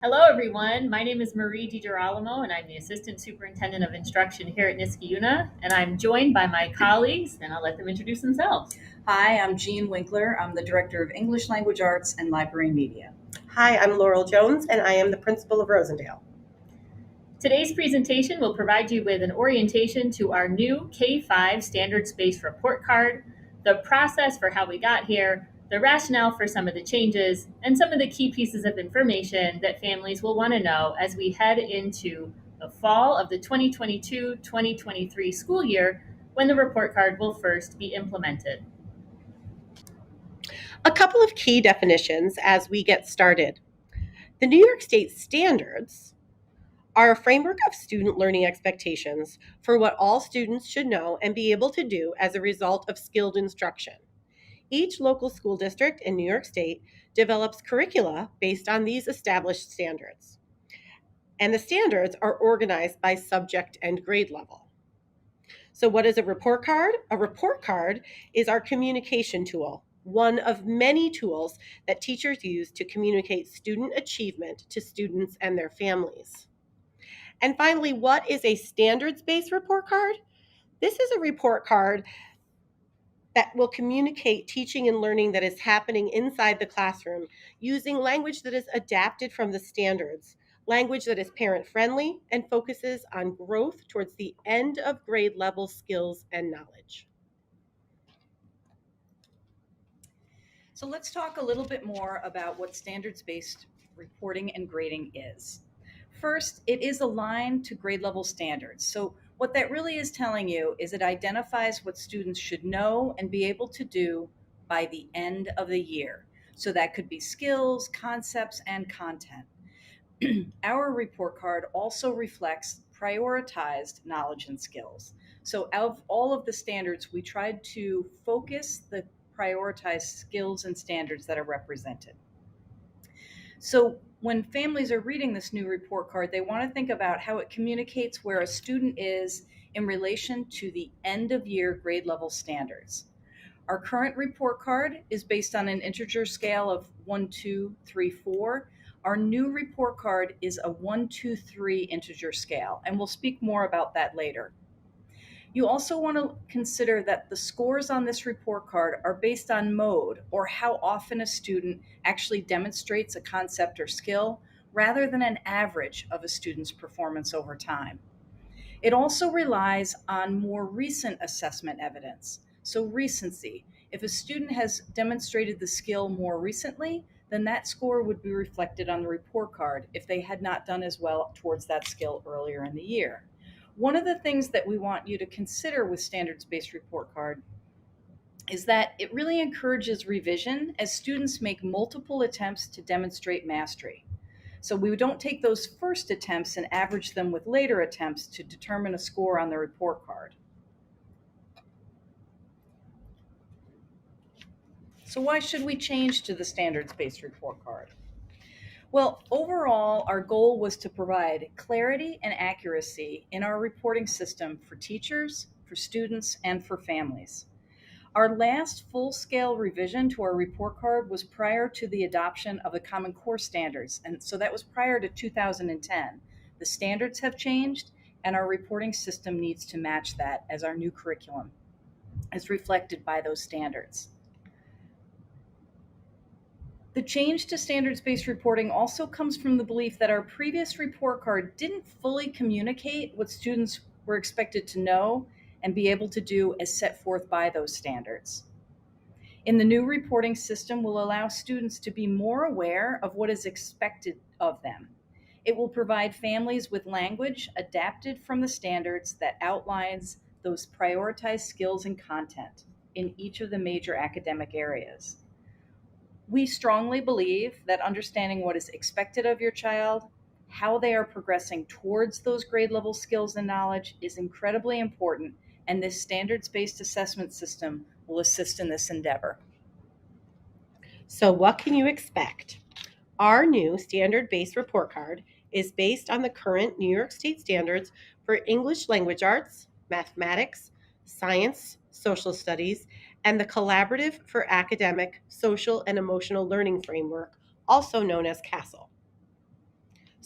Hello, everyone. My name is Marie DiGirolamo, and I'm the Assistant Superintendent of Instruction here at Niskayuna. And I'm joined by my colleagues, and I'll let them introduce themselves. Hi, I'm Jean Winkler. I'm the Director of English Language Arts and Library Media. Hi, I'm Laurel Jones, and I am the principal of Rosendale. Today's presentation will provide you with an orientation to our new K-5 standards-based report card, the process for how we got here, the rationale for some of the changes, and some of the key pieces of information that families will want to know as we head into the fall of the 2022-2023 school year when the report card will first be implemented. A couple of key definitions as we get started. The New York State Standards are a framework of student learning expectations for what all students should know and be able to do as a result of skilled instruction. Each local school district in New York State develops curricula based on these established standards. And the standards are organized by subject and grade level. So, what is a report card? A report card is our communication tool, one of many tools that teachers use to communicate student achievement to students and their families. And finally, what is a standards based report card? This is a report card that will communicate teaching and learning that is happening inside the classroom using language that is adapted from the standards, language that is parent friendly and focuses on growth towards the end of grade level skills and knowledge. So let's talk a little bit more about what standards-based reporting and grading is. First, it is aligned to grade level standards. So what that really is telling you is it identifies what students should know and be able to do by the end of the year. So that could be skills, concepts, and content. Our report card also reflects prioritized knowledge and skills. So, out of all of the standards, we tried to focus the prioritized skills and standards that are represented. So, when families are reading this new report card, they want to think about how it communicates where a student is in relation to the end of year grade level standards. Our current report card is based on an integer scale of 1, 2, 3, 4. Our new report card is a 1, 2, 3 integer scale, and we'll speak more about that later. You also want to consider that the scores on this report card are based on mode, or how often a student actually demonstrates a concept or skill, rather than an average of a student's performance over time. It also relies on more recent assessment evidence. So, recency. If a student has demonstrated the skill more recently, then that score would be reflected on the report card if they had not done as well towards that skill earlier in the year. One of the things that we want you to consider with standards-based report card is that it really encourages revision as students make multiple attempts to demonstrate mastery. So we don't take those first attempts and average them with later attempts to determine a score on the report card. So why should we change to the standards-based report card? Well, overall, our goal was to provide clarity and accuracy in our reporting system for teachers, for students, and for families. Our last full-scale revision to our report card was prior to the adoption of the Common Core standards, and so that was prior to 2010. The standards have changed, and our reporting system needs to match that as our new curriculum is reflected by those standards. The change to standards-based reporting also comes from the belief that our previous report card didn't fully communicate what students were expected to know and be able to do as set forth by those standards. In the new reporting system will allow students to be more aware of what is expected of them. It will provide families with language adapted from the standards that outlines those prioritized skills and content in each of the major academic areas. We strongly believe that understanding what is expected of your child, how they are progressing towards those grade level skills and knowledge is incredibly important, and this standards-based assessment system will assist in this endeavor. So, what can you expect? Our new standard based report card is based on the current New York State standards for English language arts, mathematics, science, social studies, and the Collaborative for Academic, Social, and Emotional Learning Framework, also known as CASEL.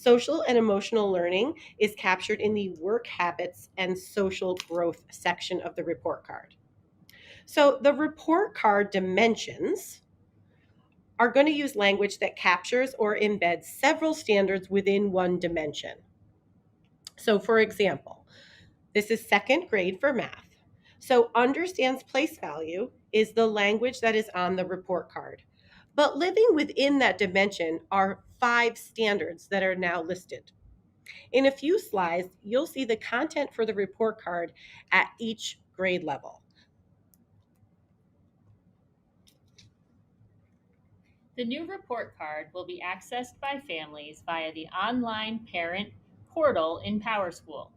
Social and emotional learning is captured in the work habits and social growth section of the report card. So the report card dimensions are going to use language that captures or embeds several standards within one dimension. So for example, this is second grade for math. So understands place value is the language that is on the report card. But living within that dimension are 5 standards that are now listed. In a few slides, you'll see the content for the report card at each grade level. The new report card will be accessed by families via the online parent portal in PowerSchool.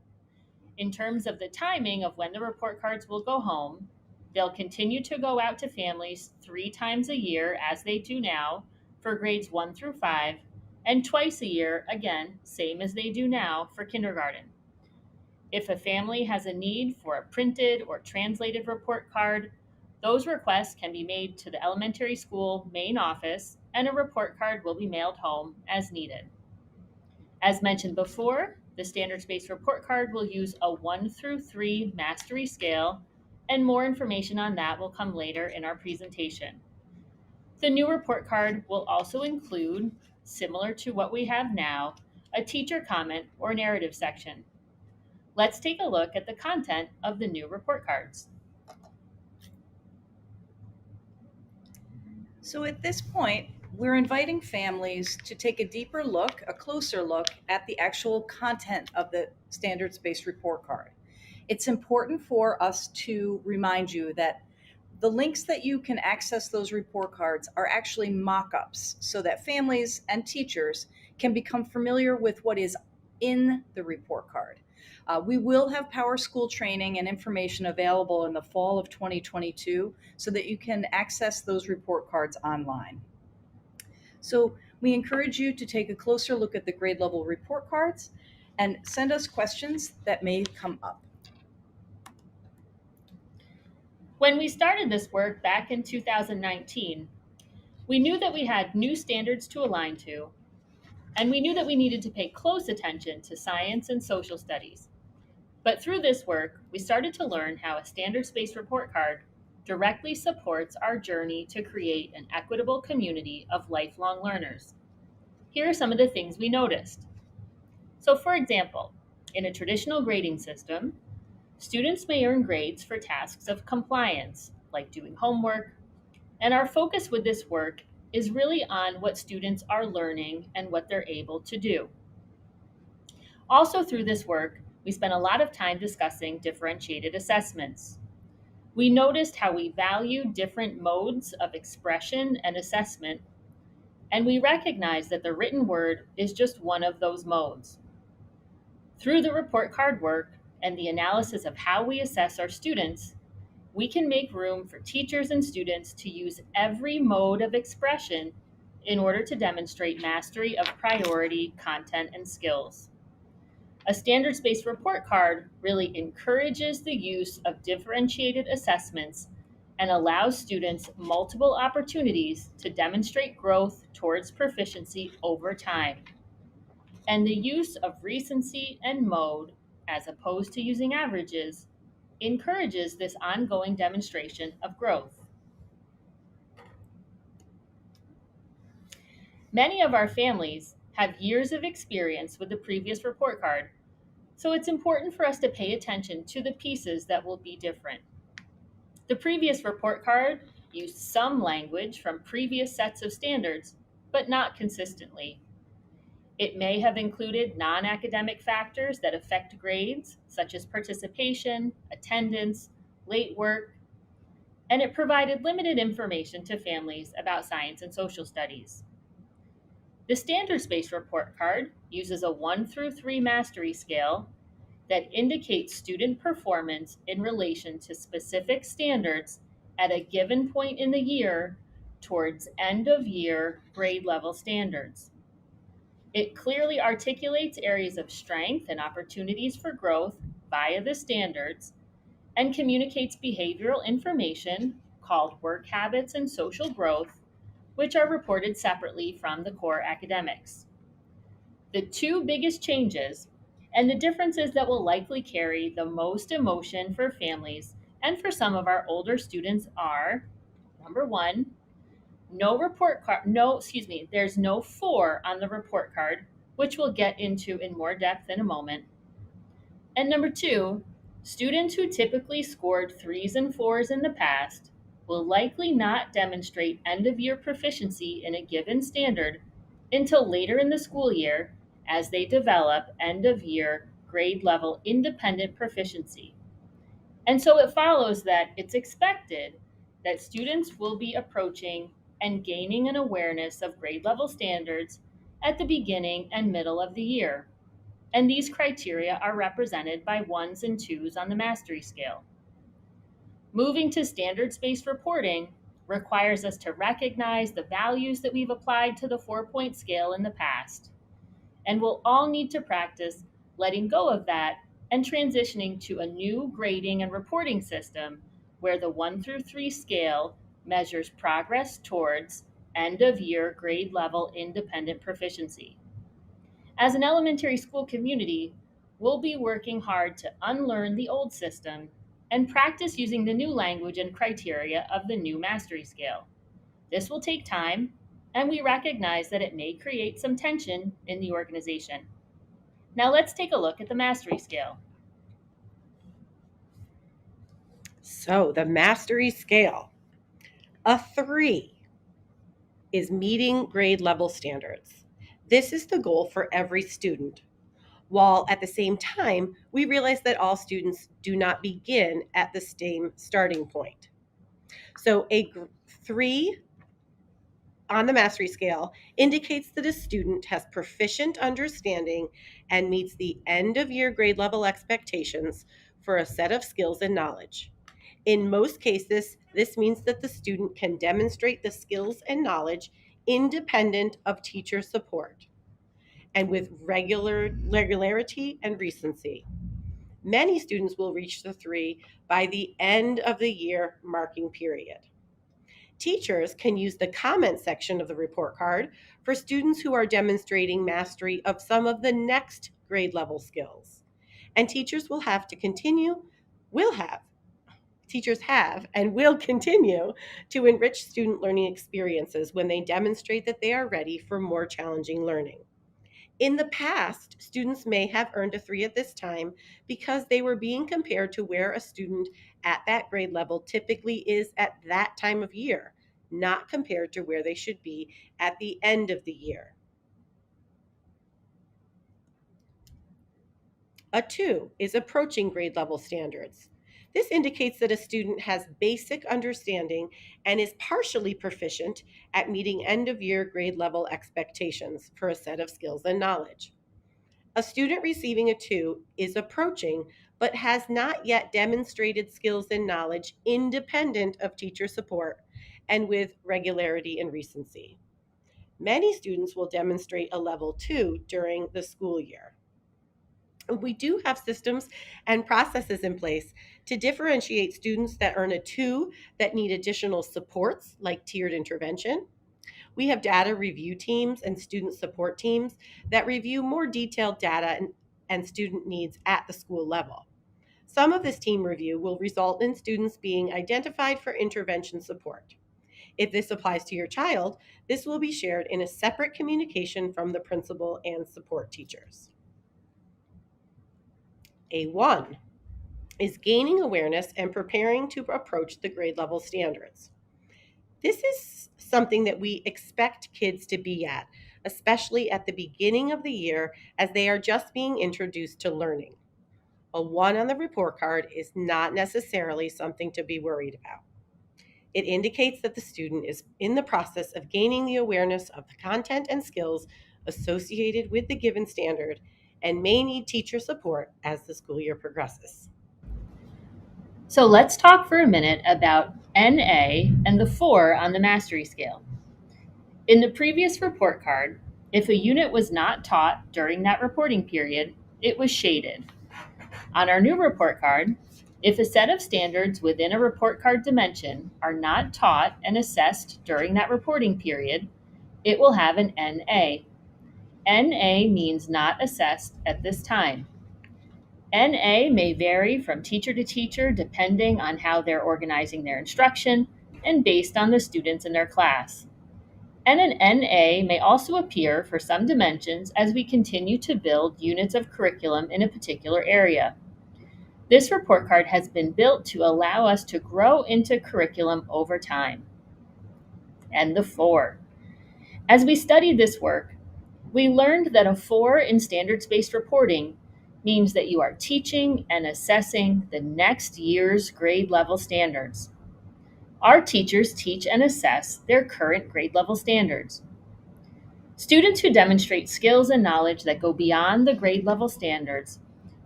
In terms of the timing of when the report cards will go home, they'll continue to go out to families 3 times a year as they do now for grades 1 through 5, and twice a year, again, same as they do now for kindergarten. If a family has a need for a printed or translated report card, those requests can be made to the elementary school main office, and a report card will be mailed home as needed. As mentioned before, the standards-based report card will use a 1 through 3 mastery scale, and more information on that will come later in our presentation. The new report card will also include, similar to what we have now, a teacher comment or narrative section. Let's take a look at the content of the new report cards. So at this point, we're inviting families to take a deeper look, a closer look at the actual content of the standards-based report card. It's important for us to remind you that the links that you can access those report cards are actually mock-ups so that families and teachers can become familiar with what is in the report card. We will have PowerSchool training and information available in the fall of 2022 so that you can access those report cards online. So we encourage you to take a closer look at the grade level report cards and send us questions that may come up. When we started this work back in 2019, we knew that we had new standards to align to, and we knew that we needed to pay close attention to science and social studies. But through this work, we started to learn how a standards-based report card directly supports our journey to create an equitable community of lifelong learners. Here are some of the things we noticed. So for example, in a traditional grading system, students may earn grades for tasks of compliance, like doing homework, and our focus with this work is really on what students are learning and what they're able to do. Also through this work, we spent a lot of time discussing differentiated assessments. We noticed how we value different modes of expression and assessment, and we recognize that the written word is just one of those modes. Through the report card work and the analysis of how we assess our students, we can make room for teachers and students to use every mode of expression in order to demonstrate mastery of priority, content, and skills. A standards-based report card really encourages the use of differentiated assessments and allows students multiple opportunities to demonstrate growth towards proficiency over time. And the use of recency and mode, as opposed to using averages, encourages this ongoing demonstration of growth. Many of our families have years of experience with the previous report card, so it's important for us to pay attention to the pieces that will be different. The previous report card used some language from previous sets of standards, but not consistently. It may have included non-academic factors that affect grades, such as participation, attendance, late work, and it provided limited information to families about science and social studies. The standards-based report card uses a 1 through 3 mastery scale that indicates student performance in relation to specific standards at a given point in the year towards end-of-year grade level standards. It clearly articulates areas of strength and opportunities for growth via the standards and communicates behavioral information called work habits and social growth, which are reported separately from the core academics. The two biggest changes and the differences that will likely carry the most emotion for families and for some of our older students are: number one, no report card, no, excuse me, there's no 4 on the report card, which we'll get into in more depth in a moment. And number two, students who typically scored 3s and 4s in the past will likely not demonstrate end of year proficiency in a given standard until later in the school year as they develop end of year grade level independent proficiency. And so it follows that it's expected that students will be approaching and gaining an awareness of grade level standards at the beginning and middle of the year. And these criteria are represented by 1s and 2s on the mastery scale. Moving to standards-based reporting requires us to recognize the values that we've applied to the 4-point scale in the past. And we'll all need to practice letting go of that and transitioning to a new grading and reporting system where the 1 through 3 scale measures progress towards end of year grade level independent proficiency. As an elementary school community, we'll be working hard to unlearn the old system and practice using the new language and criteria of the new mastery scale. This will take time, and we recognize that it may create some tension in the organization. Now let's take a look at the mastery scale. So, the mastery scale. A 3 is meeting grade level standards. This is the goal for every student, while at the same time, we realize that all students do not begin at the same starting point. So, a 3 on the mastery scale indicates that a student has proficient understanding and meets the end of year grade level expectations for a set of skills and knowledge. In most cases, this means that the student can demonstrate the skills and knowledge independent of teacher support and with regularity and recency. Many students will reach the 3 by the end of the year marking period. Teachers can use the comment section of the report card for students who are demonstrating mastery of some of the next grade level skills. And teachers will have and will continue to enrich student learning experiences when they demonstrate that they are ready for more challenging learning. In the past, students may have earned a 3 at this time because they were being compared to where a student at that grade level typically is at that time of year, not compared to where they should be at the end of the year. A 2 is approaching grade level standards. This indicates that a student has basic understanding and is partially proficient at meeting end of year grade level expectations for a set of skills and knowledge. A student receiving a 2 is approaching but has not yet demonstrated skills and knowledge independent of teacher support and with regularity and recency. Many students will demonstrate a level 2 during the school year. We do have systems and processes in place to differentiate students that earn a 2 that need additional supports like tiered intervention. We have data review teams and student support teams that review more detailed data and student needs at the school level. Some of this team review will result in students being identified for intervention support. If this applies to your child, this will be shared in a separate communication from the principal and support teachers. A1 is gaining awareness and preparing to approach the grade level standards. This is something that we expect kids to be at, especially at the beginning of the year as they are just being introduced to learning. A 1 on the report card is not necessarily something to be worried about. It indicates that the student is in the process of gaining the awareness of the content and skills associated with the given standard and may need teacher support as the school year progresses. So let's talk for a minute about NA and the 4 on the mastery scale. In the previous report card, if a unit was not taught during that reporting period, it was shaded. On our new report card, if a set of standards within a report card dimension are not taught and assessed during that reporting period, it will have an NA. NA means not assessed at this time. NA may vary from teacher to teacher depending on how they're organizing their instruction and based on the students in their class. And an NA may also appear for some dimensions as we continue to build units of curriculum in a particular area. This report card has been built to allow us to grow into curriculum over time. And the 4. As we studied this work, we learned that a 4 in standards-based reporting means that you are teaching and assessing the next year's grade level standards. Our teachers teach and assess their current grade level standards. Students who demonstrate skills and knowledge that go beyond the grade level standards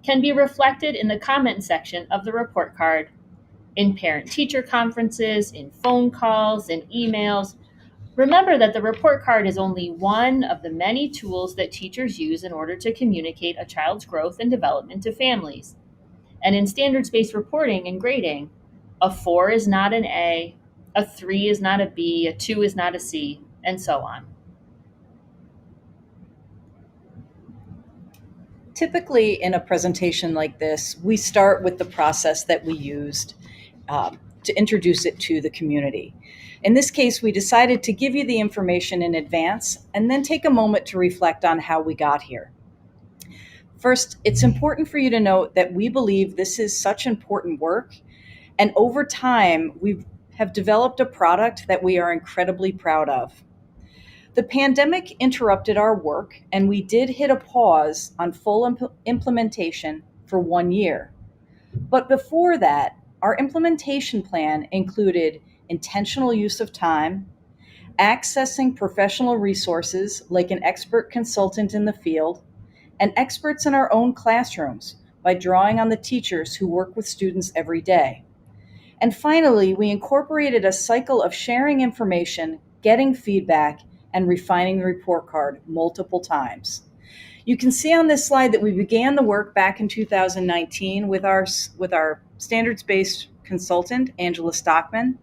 can be reflected in the comment section of the report card, in parent-teacher conferences, in phone calls, in emails. Remember that the report card is only one of the many tools that teachers use in order to communicate a child's growth and development to families. And in standards-based reporting and grading, a 4 is not an A, a 3 is not a B, a 2 is not a C, and so on. Typically, in a presentation like this, we start with the process that we used to introduce it to the community. In this case, we decided to give you the information in advance and then take a moment to reflect on how we got here. First, it's important for you to note that we believe this is such important work, and over time, we have developed a product that we are incredibly proud of. The pandemic interrupted our work, and we did hit a pause on full implementation for 1 year. But before that, our implementation plan included intentional use of time, accessing professional resources like an expert consultant in the field, and experts in our own classrooms by drawing on the teachers who work with students every day. And finally, we incorporated a cycle of sharing information, getting feedback, and refining the report card multiple times. You can see on this slide that we began the work back in 2019 with our standards-based consultant, Angela Stockman.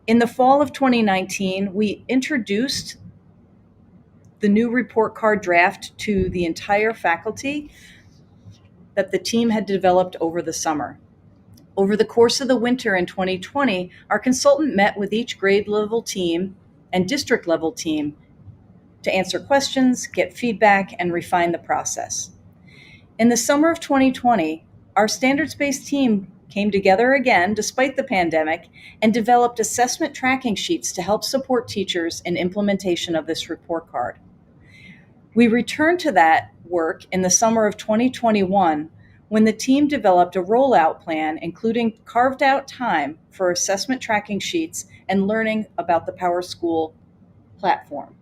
In the fall of 2019, we introduced the new report card draft to the entire faculty that the team had developed over the summer. Over the course of the winter in 2020, our consultant met with each grade level team and district level team to answer questions, get feedback, and refine the process. In the summer of 2020, our standards-based team came together again despite the pandemic and developed assessment tracking sheets to help support teachers in implementation of this report card. We returned to that work in the summer of 2021 when the team developed a rollout plan, including carved out time for assessment tracking sheets and learning about the PowerSchool platform.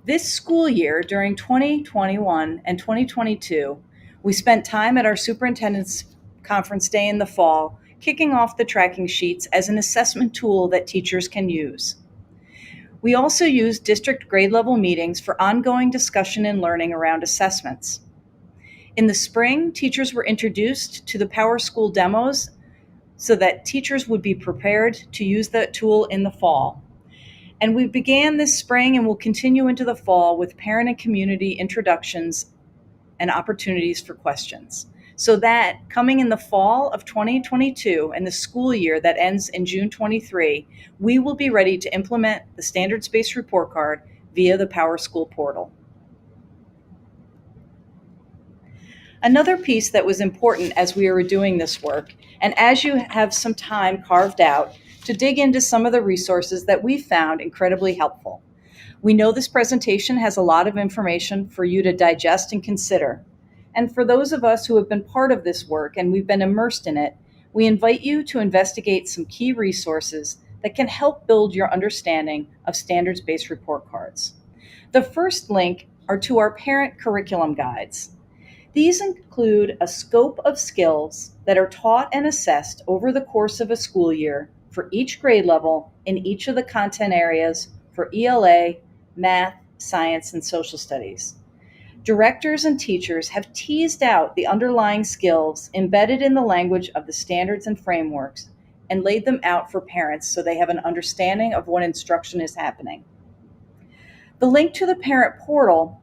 This school year, during 2021 and 2022, we spent time at our superintendent's conference day in the fall, kicking off the tracking sheets as an assessment tool that teachers can use. We also used district grade level meetings for ongoing discussion and learning around assessments. In the spring, teachers were introduced to the PowerSchool demos so that teachers would be prepared to use that tool in the fall. And we began this spring and will continue into the fall with parent and community introductions and opportunities for questions. So that coming in the fall of 2022 and the school year that ends in June 23, we will be ready to implement the standards-based report card via the PowerSchool portal. Another piece that was important as we were doing this work, and as you have some time carved out to dig into some of the resources that we found incredibly helpful. We know this presentation has a lot of information for you to digest and consider. And for those of us who have been part of this work and we've been immersed in it, we invite you to investigate some key resources that can help build your understanding of standards-based report cards. The first link are to our parent curriculum guides. These include a scope of skills that are taught and assessed over the course of a school year for each grade level in each of the content areas for ELA, math, science, and social studies. Directors and teachers have teased out the underlying skills embedded in the language of the standards and frameworks and laid them out for parents so they have an understanding of what instruction is happening. The link to the parent portal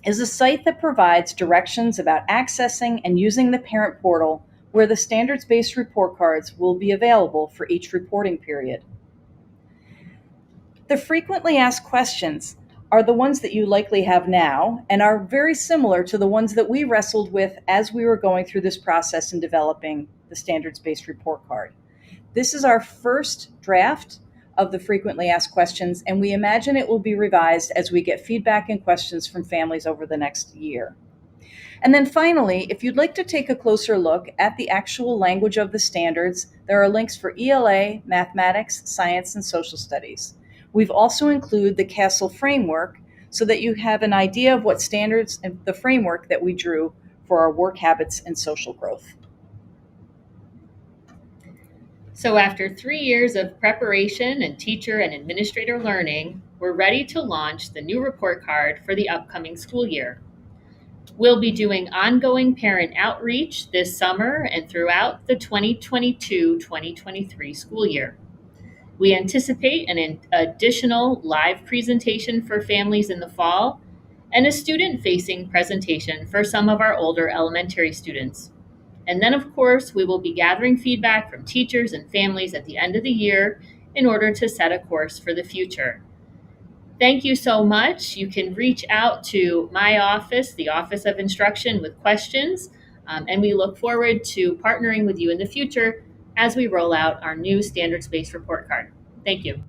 is a site that provides directions about accessing and using the parent portal, where the standards-based report cards will be available for each reporting period. The frequently asked questions are the ones that you likely have now and are very similar to the ones that we wrestled with as we were going through this process in developing the standards-based report card. This is our first draft of the frequently asked questions, and we imagine it will be revised as we get feedback and questions from families over the next year. And then finally, if you'd like to take a closer look at the actual language of the standards, there are links for ELA, mathematics, science, and social studies. We've also included the CASEL framework so that you have an idea of what standards and the framework that we drew for our work habits and social growth. So after 3 years of preparation and teacher and administrator learning, we're ready to launch the new report card for the upcoming school year. We'll be doing ongoing parent outreach this summer and throughout the 2022-2023 school year. We anticipate an additional live presentation for families in the fall and a student-facing presentation for some of our older elementary students. And then, of course, we will be gathering feedback from teachers and families at the end of the year in order to set a course for the future. Thank you so much. You can reach out to my office, the Office of Instruction, with questions, and we look forward to partnering with you in the future as we roll out our new standards-based report card. Thank you.